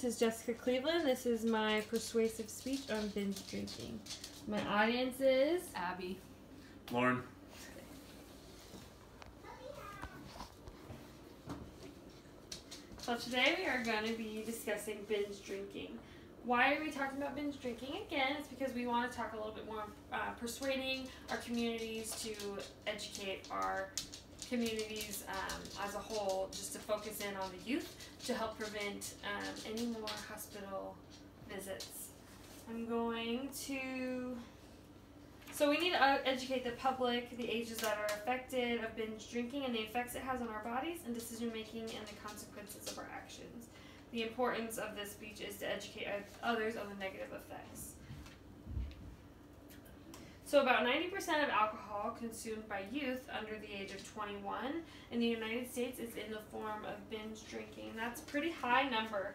this is Jessica Cleveland. This is my persuasive speech on binge drinking. My audience is Abby. Lauren. So today we are going to be discussing binge drinking. Why are we talking about binge drinking? Again, it's because we want to talk a little bit more persuading our communities to educate our communities as a whole, just to focus in on the youth to help prevent any more hospital visits. So we need to educate the public, the ages that are affected of binge drinking and the effects it has on our bodies and decision making and the consequences of our actions. The importance of this speech is to educate others on the negative effects. So about 90% of alcohol consumed by youth under the age of 21 in the United States is in the form of binge drinking. That's a pretty high number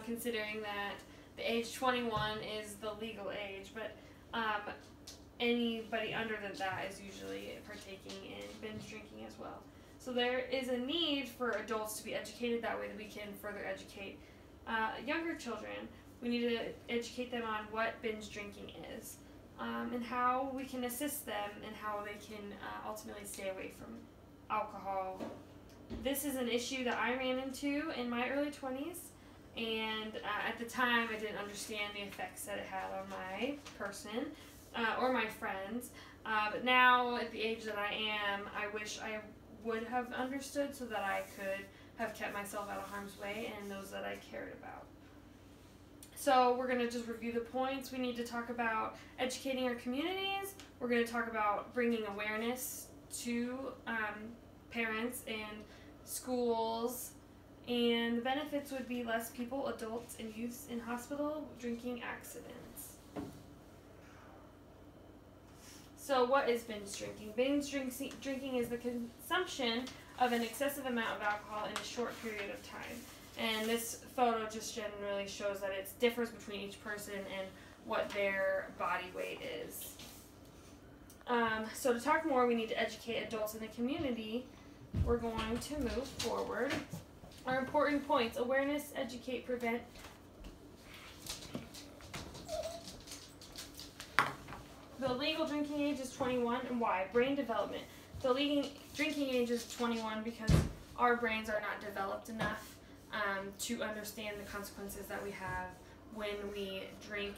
considering that the age 21 is the legal age, but anybody under that is usually partaking in binge drinking as well. So there is a need for adults to be educated, that way that we can further educate younger children. We need to educate them on what binge drinking is. And how we can assist them and how they can ultimately stay away from alcohol. This is an issue that I ran into in my early 20s, and at the time I didn't understand the effects that it had on my person or my friends. But now at the age that I am, I wish I would have understood so that I could have kept myself out of harm's way and those that I cared about. So we're going to just review the points. We need to talk about educating our communities. We're going to talk about bringing awareness to parents and schools. And the benefits would be less people, adults, and youths in hospital drinking accidents. So what is binge drinking? Binge drinking is the consumption of an excessive amount of alcohol in a short period of time. And this photo just generally shows that it differs between each person and what their body weight is. So to talk more, we need to educate adults in the community. We're going to move forward. Our important points: awareness, educate, prevent. The legal drinking age is 21, and why? Brain development. The legal drinking age is 21 because our brains are not developed enough to understand the consequences that we have when we drink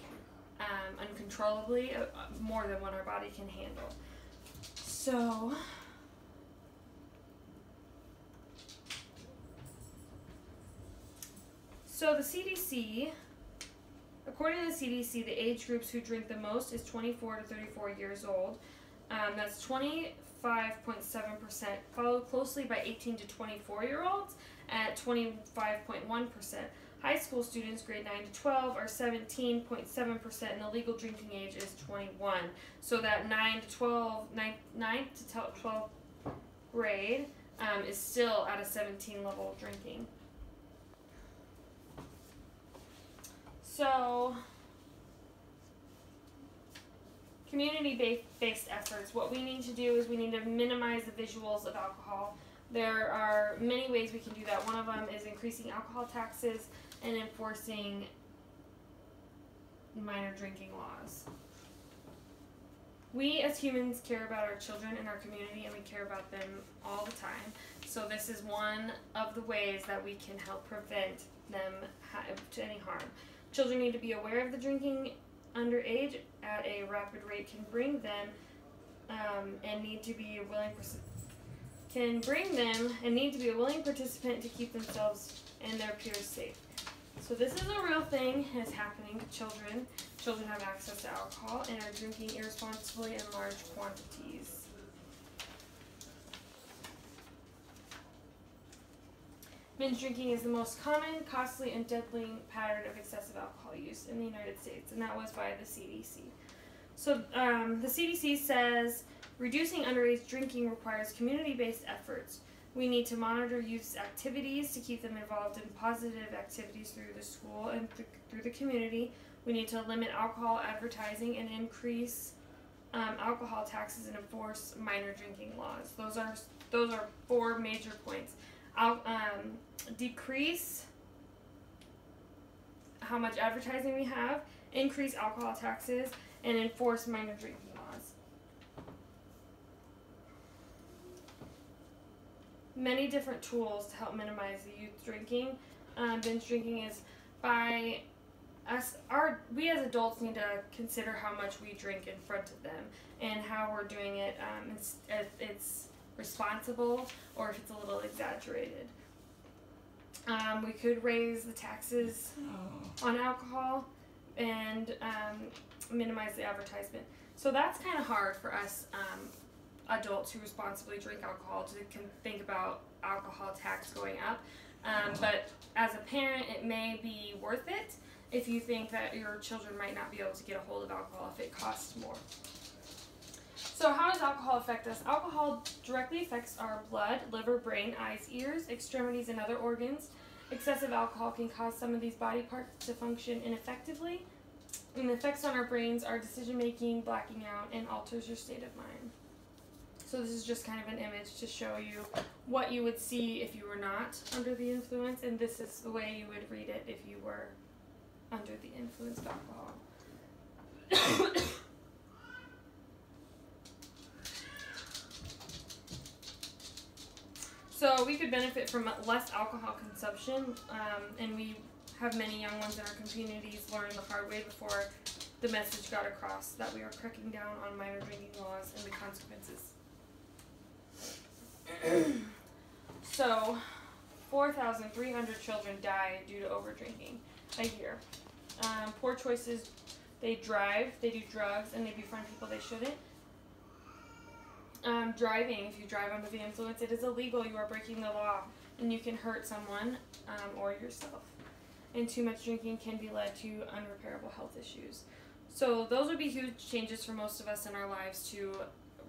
uncontrollably, more than what our body can handle. So the CDC, according to the CDC, the age groups who drink the most is 24 to 34 years old. That's 25.7%, followed closely by 18 to 24-year-olds at 25.1%. High school students, grade 9 to 12, are 17.7%, and the legal drinking age is 21. So that 9 to 12 grade is still at a 17 level of drinking. So community-based efforts. What we need to do is we need to minimize the visuals of alcohol. There are many ways we can do that. One of them is increasing alcohol taxes and enforcing minor drinking laws. We as humans care about our children and our community, and we care about them all the time. So this is one of the ways that we can help prevent them to any harm. Children need to be aware of the drinking underage at a rapid rate can bring them and need to be a willing participant to keep themselves and their peers safe. So this is a real thing. It's happening to children. Children have access to alcohol and are drinking irresponsibly in large quantities. Binge drinking is the most common, costly, and deadly pattern of excessive alcohol use in the United States, and that was by the CDC. So the CDC says reducing underage drinking requires community-based efforts. We need to monitor youth's activities to keep them involved in positive activities through the school and through the community. We need to limit alcohol advertising and increase alcohol taxes and enforce minor drinking laws. Those are 4 major points. Decrease how much advertising we have, increase alcohol taxes, and enforce minor drinking laws. Many different tools to help minimize the youth drinking. Binge drinking is by us. We as adults need to consider how much we drink in front of them and how we're doing it. If it's responsible or if it's a little exaggerated. We could raise the taxes on alcohol and minimize the advertisement. So that's kind of hard for us adults who responsibly drink alcohol to think about alcohol tax going up. But as a parent, it may be worth it if you think that your children might not be able to get a hold of alcohol if it costs more. So how does alcohol affect us? Alcohol directly affects our blood, liver, brain, eyes, ears, extremities, and other organs. Excessive alcohol can cause some of these body parts to function ineffectively. And the effects on our brains are decision-making, blacking out, and alters your state of mind. So this is just kind of an image to show you what you would see if you were not under the influence, and this is the way you would read it if you were under the influence of alcohol. So we could benefit from less alcohol consumption, and we have many young ones in our communities learn the hard way before the message got across that we are cracking down on minor drinking laws and the consequences. So, 4,300 children die due to overdrinking a year. Poor choices, they drive, they do drugs, and they befriend people they shouldn't. Driving, if you drive under the influence, it is illegal. You are breaking the law, and you can hurt someone or yourself. And too much drinking can be led to unrepairable health issues. So those would be huge changes for most of us in our lives, to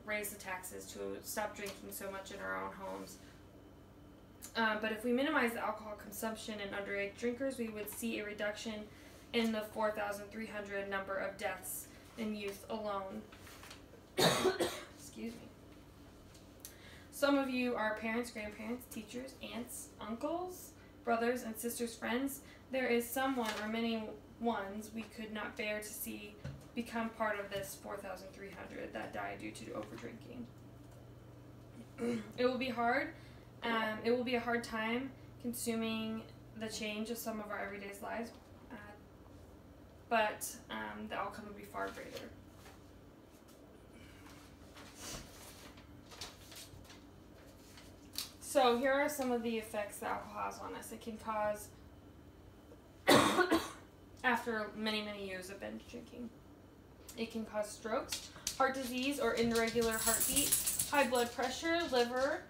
raise the taxes, to stop drinking so much in our own homes. But if we minimize the alcohol consumption in underage drinkers, we would see a reduction in the 4,300 number of deaths in youth alone. Excuse me. Some of you are parents, grandparents, teachers, aunts, uncles, brothers and sisters, friends. There is someone or many ones we could not bear to see become part of this 4,300 that die due to overdrinking. It will be hard. It will be a hard time consuming the change of some of our everyday lives, but the outcome will be far greater. So here are some of the effects that alcohol has on us. It can cause, after many, many years of binge drinking, it can cause strokes, heart disease or irregular heartbeat, high blood pressure, liver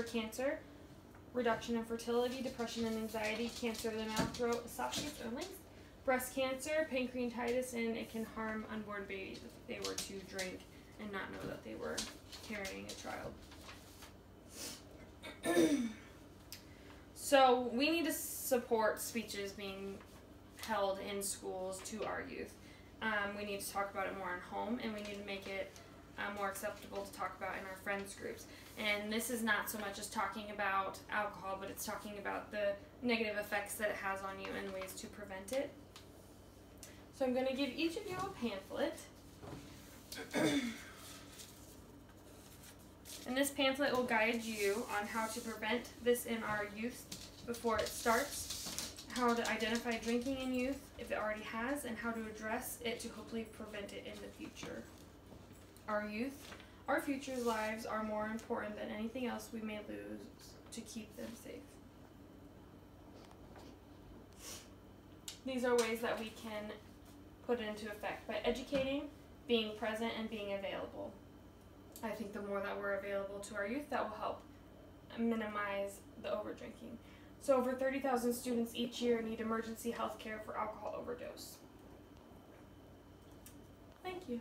cancer, reduction in fertility, depression and anxiety, cancer of the mouth, throat, esophagus, or lungs, breast cancer, pancreatitis, and it can harm unborn babies if they were to drink and not know that they were carrying a child. So we need to support speeches being held in schools to our youth. We need to talk about it more at home, and we need to make it more acceptable to talk about in our friends groups. And this is not so much as talking about alcohol, but it's talking about the negative effects that it has on you and ways to prevent it. So I'm going to give each of you a pamphlet. And this pamphlet will guide you on how to prevent this in our youth before it starts, how to identify drinking in youth if it already has, and how to address it to hopefully prevent it in the future. Our youth, our future's lives are more important than anything else we may lose to keep them safe. These are ways that we can put it into effect by educating, being present, and being available. I think the more that we're available to our youth, that will help minimize the overdrinking. So over 30,000 students each year need emergency health care for alcohol overdose. Thank you.